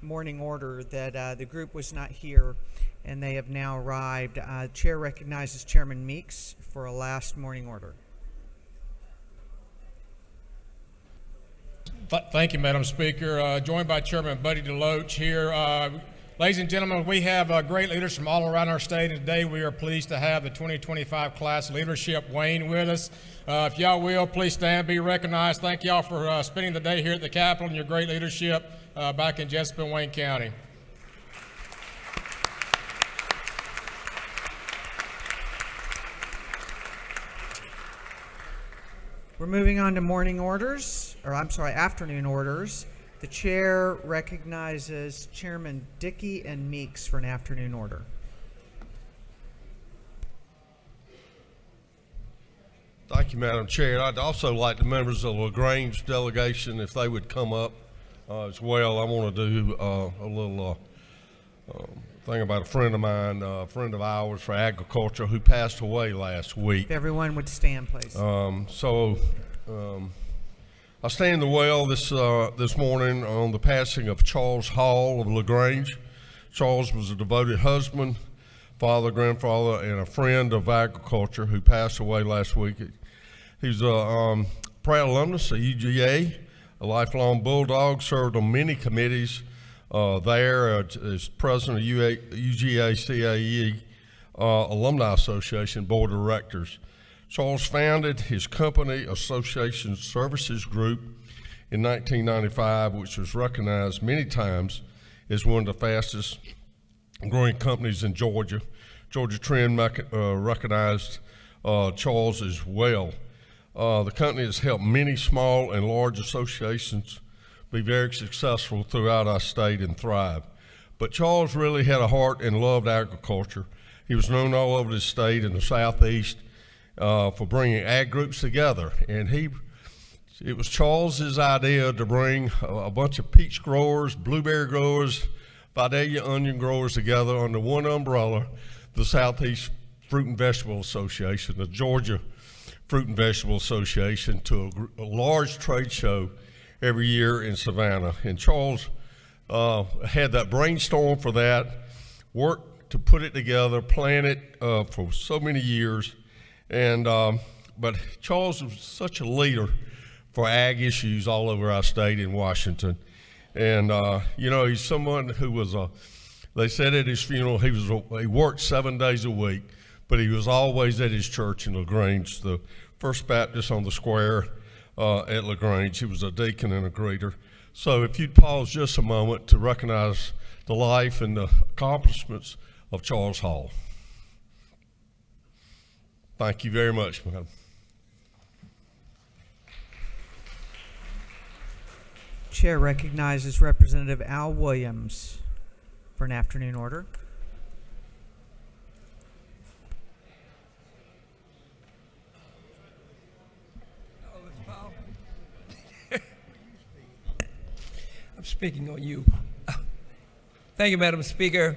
[SPEAKER 1] morning order that the group was not here, and they have now arrived. Chair recognizes Chairman Meeks for a last morning order.
[SPEAKER 15] Thank you, Madam Speaker. Joined by Chairman Buddy DeLoach here. Ladies and gentlemen, we have great leaders from all around our state, and today we are pleased to have the 2025 class leadership Wayne with us. If y'all will, please stand, be recognized. Thank y'all for spending the day here at the Capitol and your great leadership back in Jessup and Wayne County.
[SPEAKER 1] We're moving on to morning orders, or I'm sorry, afternoon orders. The chair recognizes Chairman Dickey and Meeks for an afternoon order.
[SPEAKER 16] Thank you, Madam Chair. I'd also like the members of the LaGrange delegation, if they would come up as well. I want to do a little thing about a friend of mine, a friend of ours for agriculture who passed away last week.
[SPEAKER 1] If everyone would stand, please.
[SPEAKER 16] I stand in the well this morning on the passing of Charles Hall of LaGrange. Charles was a devoted husband, father, grandfather, and a friend of agriculture who passed away last week. He was a proud alumnus of UGA, a lifelong Bulldog, served on many committees there as president of UGA CAE Alumni Association Board of Directors. Charles founded his company, Association Services Group, in 1995, which was recognized many times as one of the fastest growing companies in Georgia. Georgia Trend recognized Charles as well. The company has helped many small and large associations be very successful throughout our state and thrive. But Charles really had a heart and loved agriculture. He was known all over the state and the Southeast for bringing ag groups together. And it was Charles's idea to bring a bunch of peach growers, blueberry growers, Vidalia onion growers together under one umbrella, the Southeast Fruit and Vegetable Association, the Georgia Fruit and Vegetable Association, to a large trade show every year in Savannah. And Charles had that brainstorm for that, worked to put it together, plan it for so many years. And but Charles was such a leader for ag issues all over our state in Washington. And he's someone who was they said at his funeral he worked 7 days a week, but he was always at his church in LaGrange, the First Baptist on the square at LaGrange. He was a deacon and a greeter. So if you'd pause just a moment to recognize the life and the accomplishments of Charles Hall. Thank you very much, madam.
[SPEAKER 1] Chair recognizes Representative Al Williams for an afternoon order.
[SPEAKER 17] I'm speaking on you. Thank you, Madam Speaker.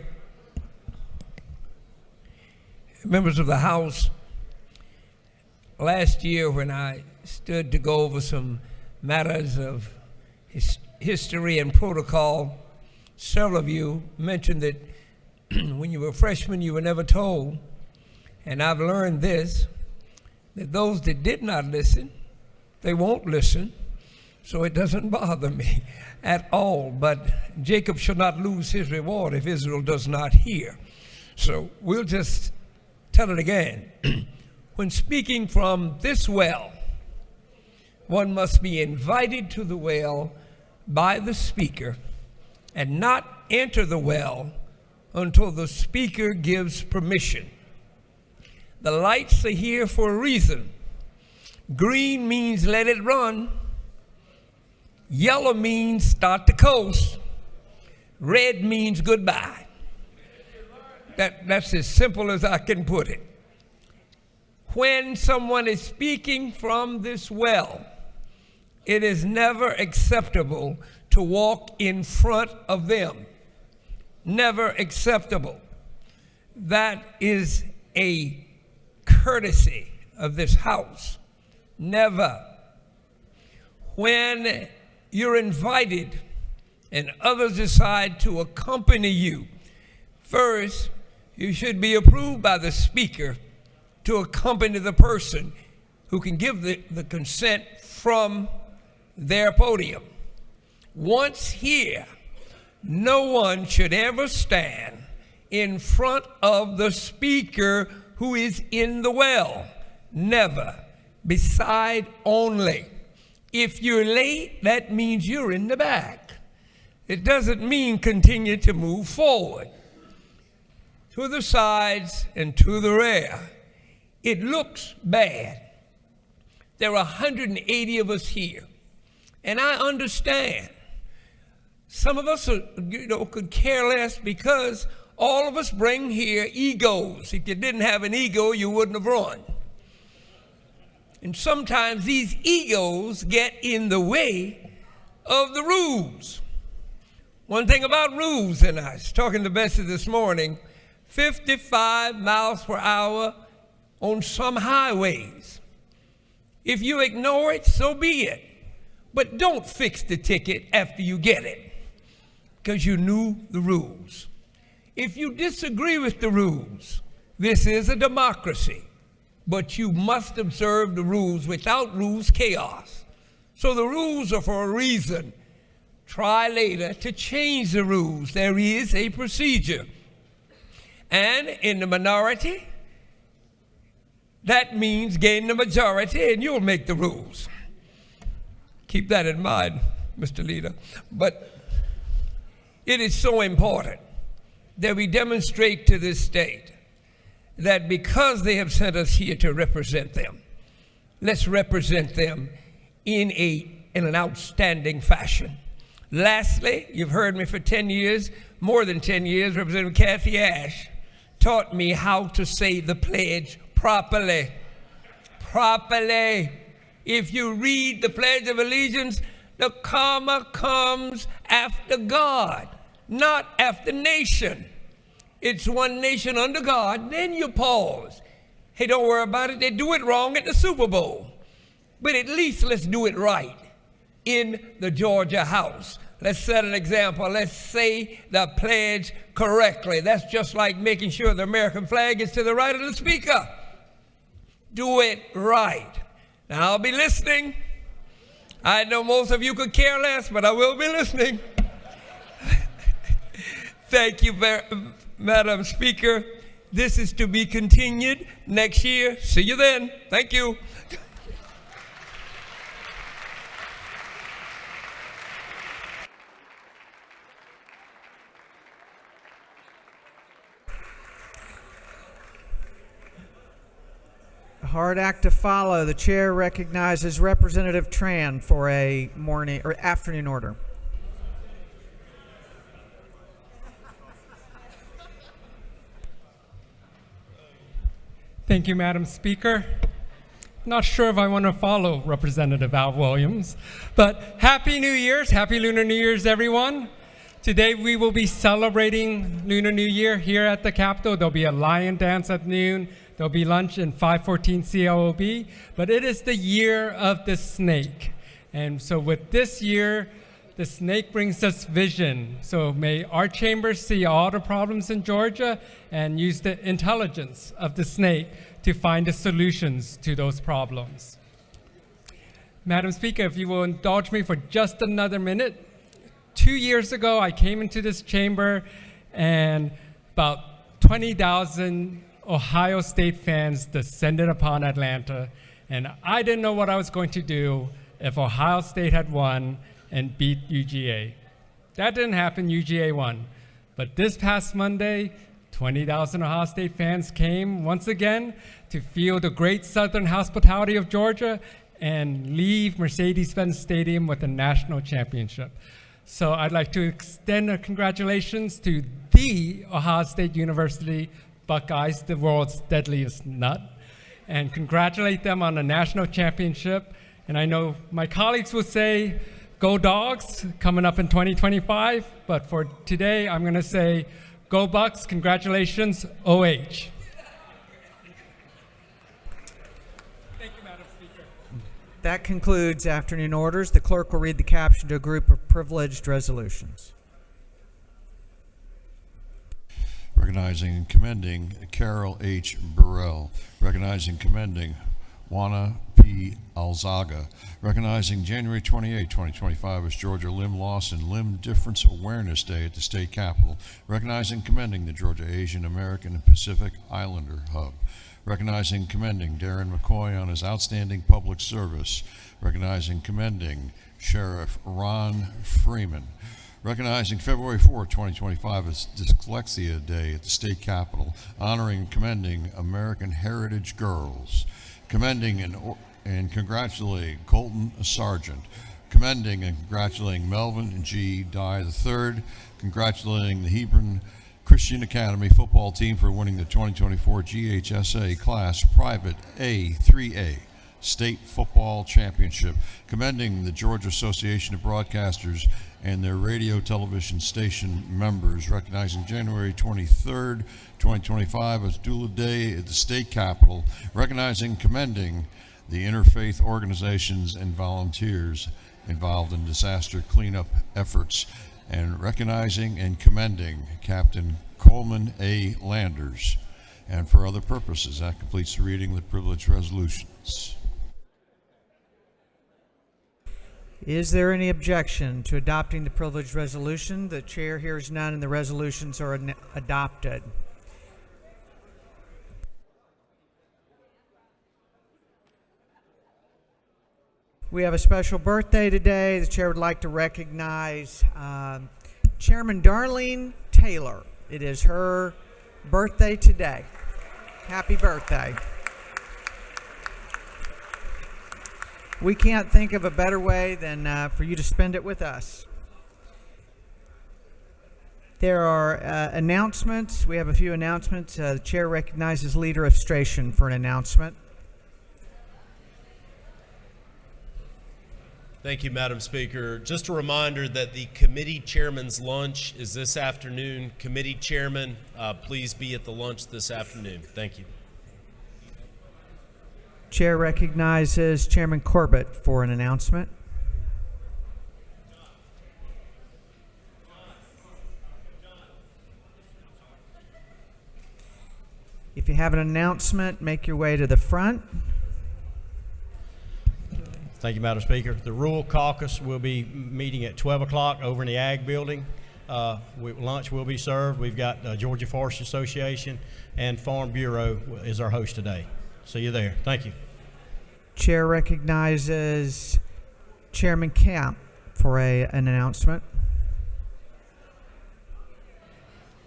[SPEAKER 17] Members of the House, last year when I stood to go over some matters of history and protocol, several of you mentioned that when you were freshmen you were never told, and I've learned this, that those that did not listen, they won't listen, so it doesn't bother me at all. But Jacob shall not lose his reward if Israel does not hear. So we'll just tell it again. When speaking from this well, one must be invited to the well by the speaker and not enter the well until the speaker gives permission. The lights are here for a reason. Green means let it run. Yellow means start the coast. Red means goodbye. That's as simple as I can put it. When someone is speaking from this well, it is never acceptable to walk in front of them. Never acceptable. That is a courtesy of this house. Never. When you're invited and others decide to accompany you, first, you should be approved by the speaker to accompany the person who can give the consent from their podium. Once here, no one should ever stand in front of the speaker who is in the well. Never. Beside only. If you're late, that means you're in the back. It doesn't mean continue to move forward. To the sides and to the rear. It looks bad. There are 180 of us here. And I understand. Some of us could care less because all of us bring here egos. If you didn't have an ego, you wouldn't have run. And sometimes these egos get in the way of the rules. One thing about rules, and I was talking to Bessie this morning, 55 miles per hour on some highways. If you ignore it, so be it. But don't fix the ticket after you get it, because you knew the rules. If you disagree with the rules, this is a democracy, but you must observe the rules. Without rules, chaos. So the rules are for a reason. Try later to change the rules. There is a procedure. And in the minority, that means gain the majority and you'll make the rules. Keep that in mind, Mr. Leader. But it is so important that we demonstrate to this state that because they have sent us here to represent them, let's represent them in an outstanding fashion. Lastly, you've heard me for 10 years, more than 10 years, Representative Kathy Ash taught me how to say the pledge properly. Properly. If you read the Pledge of Allegiance, the comma comes after God, not after nation. It's one nation under God, then you pause. Hey, don't worry about it. They do it wrong at the Super Bowl. But at least let's do it right in the Georgia House. Let's set an example. Let's say the pledge correctly. That's just like making sure the American flag is to the right of the speaker. Do it right. Now, I'll be listening. I know most of you could care less, but I will be listening. Thank you, Madam Speaker. This is to be continued next year. See you then. Thank you.
[SPEAKER 1] Hard act to follow. The chair recognizes Representative Tran for a morning or afternoon order.
[SPEAKER 18] Thank you, Madam Speaker. Not sure if I want to follow Representative Al Williams, but Happy New Year's, Happy Lunar New Year's, everyone. Today we will be celebrating Lunar New Year here at the Capitol. There'll be a lion dance at noon. There'll be lunch in 514 CLOB, but it is the year of the snake. And so with this year, the snake brings us vision. So may our chamber see all the problems in Georgia and use the intelligence of the snake to find the solutions to those problems. Madam Speaker, if you will indulge me for just another minute. 2 years ago, I came into this chamber and about 20,000 Ohio State fans descended upon Atlanta, and I didn't know what I was going to do if Ohio State had won and beat UGA. That didn't happen, UGA won. But this past Monday, 20,000 Ohio State fans came once again to feel the great Southern hospitality of Georgia and leave Mercedes-Benz Stadium with a national championship. So I'd like to extend a congratulations to the Ohio State University Buckeyes, the world's deadliest nut, and congratulate them on a national championship And I know my colleagues will say, go Dogs, coming up in 2025. But for today, I'm going to say, go Bucks, congratulations, OH.
[SPEAKER 1] That concludes afternoon orders. The clerk will read the caption to a group of privileged resolutions.
[SPEAKER 5] Recognizing and commending Carol H. Burrell. Recognizing and commending Juana P. Alzaga. Recognizing January 28, 2025 as Georgia Limb Loss and Limb Difference Awareness Day at the State Capitol. Recognizing and commending the Georgia Asian American and Pacific Islander Hub. Recognizing and commending Darren McCoy on his outstanding public service. Recognizing and commending Sheriff Ron Freeman. Recognizing February 4, 2025 as Dyslexia Day at the State Capitol, honoring and commending American Heritage Girls. Commending and congratulating Colton Sargent. Commending and congratulating Melvin G. Dye III. Congratulating the Hebron Christian Academy football team for winning the 2024 GHSA Class Private A3A State Football Championship. Commending the Georgia Association of Broadcasters and their radio television station members. Recognizing January 23rd, 2025 as Doula Day at the State Capitol. Recognizing and commending the interfaith organizations and volunteers involved in disaster cleanup efforts. And recognizing and commending Captain Coleman A. Landers. And for other purposes, that completes the reading of the privileged resolutions.
[SPEAKER 1] Is there any objection to adopting the privileged resolution? The chair hears none and the resolutions are adopted. We have a special birthday today. The chair would like to recognize Chairman Darlene Taylor. It is her birthday today. Happy birthday. We can't think of a better way than for you to spend it with us. There are announcements. We have a few announcements. The chair recognizes Leader of Station for an announcement.
[SPEAKER 19] Thank you, Madam Speaker. Just a reminder that the committee chairman's lunch is this afternoon. Committee chairman, please be at the lunch this afternoon. Thank you.
[SPEAKER 1] Chair recognizes Chairman Corbett for an announcement. If you have an announcement, make your way to the front.
[SPEAKER 20] Thank you, Madam Speaker. The Rural Caucus will be meeting at 12 o'clock over in the Ag Building. Lunch will be served. We've got Georgia Forest Association and Farm Bureau is our host today. See you there. Thank you.
[SPEAKER 1] Chair recognizes Chairman Camp for an announcement.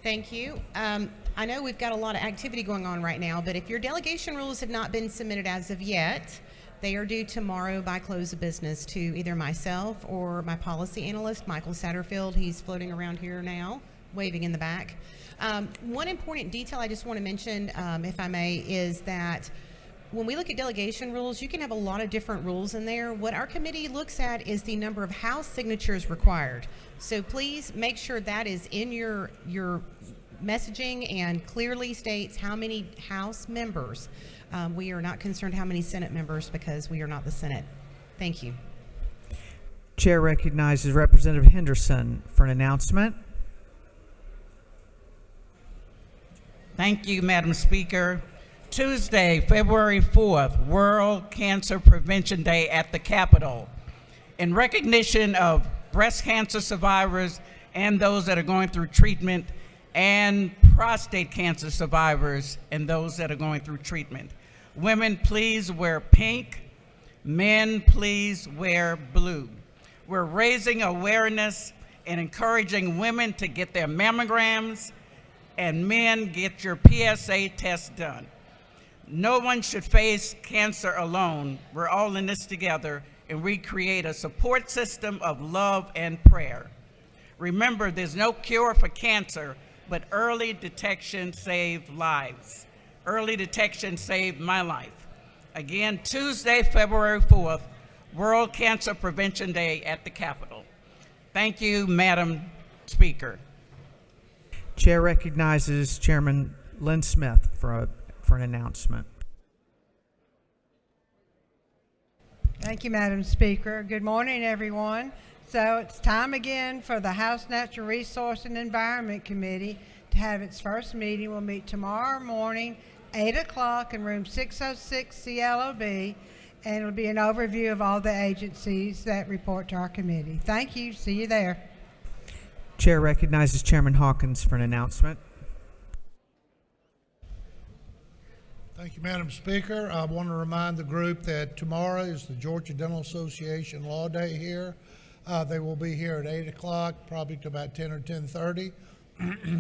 [SPEAKER 21] Thank you. I know we've got a lot of activity going on right now, but if your delegation rules have not been submitted as of yet, they are due tomorrow by close of business to either myself or my policy analyst, Michael Satterfield. He's floating around here now, waving in the back. One important detail I just want to mention, if I may, is that when we look at delegation rules, you can have a lot of different rules in there. What our committee looks at is the number of House signatures required. So please make sure that is in your messaging and clearly states how many House members. We are not concerned how many Senate members because we are not the Senate. Thank you.
[SPEAKER 1] Chair recognizes Representative Henderson for an announcement.
[SPEAKER 22] Thank you, Madam Speaker. Tuesday, February 4th, World Cancer Prevention Day at the Capitol. In recognition of breast cancer survivors and those that are going through treatment, and prostate cancer survivors and those that are going through treatment. Women, please wear pink. Men, please wear blue. We're raising awareness and encouraging women to get their mammograms, and men, get your PSA test done. No one should face cancer alone. We're all in this together, and we create a support system of love and prayer. Remember, there's no cure for cancer, but early detection saves lives. Early detection saved my life. Again, Tuesday, February 4th, World Cancer Prevention Day at the Capitol. Thank you, Madam Speaker.
[SPEAKER 1] Chair recognizes Chairman Lynn Smith for an announcement.
[SPEAKER 2] Thank you, Madam Speaker. Good morning, everyone. So it's time again for the House Natural Resource and Environment Committee to have its first meeting. We'll meet tomorrow morning, 8 o'clock in room 606 CLOB, and it'll be an overview of all the agencies that report to our committee. Thank you. See you there.
[SPEAKER 1] Chair recognizes Chairman Hawkins for an announcement.
[SPEAKER 3] Thank you, Madam Speaker. I want to remind the group that tomorrow is the Georgia Dental Association Law Day here. They will be here at 8 o'clock, probably to about 10 or 10:30.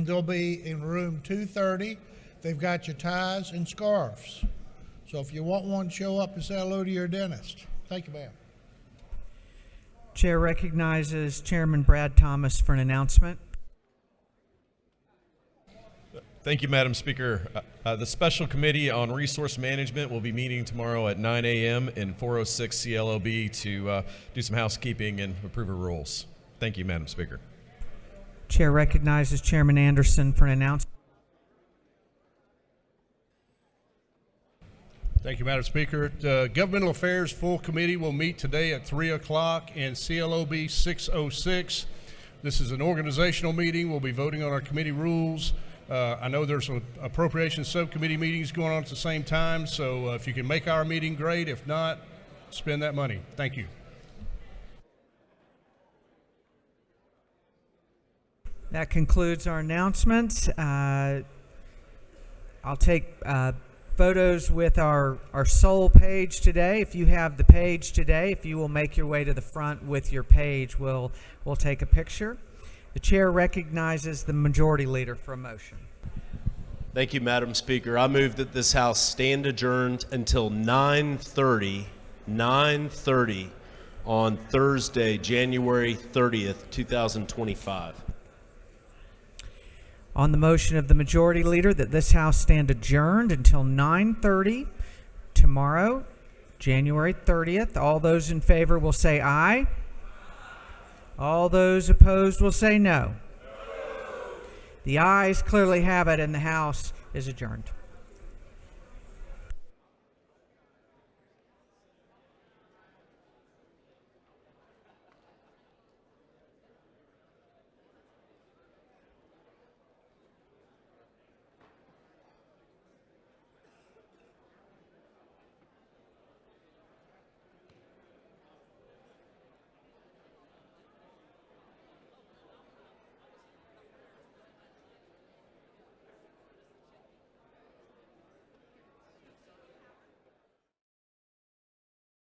[SPEAKER 3] They'll be in room 230. They've got your ties and scarves. So if you want one, show up and say hello to your dentist. Thank you, ma'am.
[SPEAKER 1] Chair recognizes Chairman Brad Thomas for an announcement.
[SPEAKER 23] Thank you, Madam Speaker. The Special Committee on Resource Management will be meeting tomorrow at 9 a.m. in 406 CLOB to do some housekeeping and approve of rules. Thank you, Madam Speaker.
[SPEAKER 1] Chair recognizes Chairman Anderson for an announcement.
[SPEAKER 12] Thank you, Madam Speaker. The Governmental Affairs Full Committee will meet today at 3 o'clock in CLOB 606. This is an organizational meeting. We'll be voting on our committee rules. I know there's some appropriations subcommittee meetings going on at the same time, so if you can make our meeting, great. If not, spend that money. Thank you.
[SPEAKER 1] That concludes our announcements. I'll take photos with our Soul page today. If you have the page today, if you will make your way to the front with your page, we'll take a picture. The chair recognizes the majority leader for a motion.
[SPEAKER 19] Thank you, Madam Speaker. I move that this House stand adjourned until 9:30 on Thursday, January 30th, 2025.
[SPEAKER 1] On the motion of the majority leader that this House stand adjourned until 9:30 tomorrow, January 30th, all those in favor will say aye. All those opposed will say no. The ayes clearly have it, and the House is adjourned.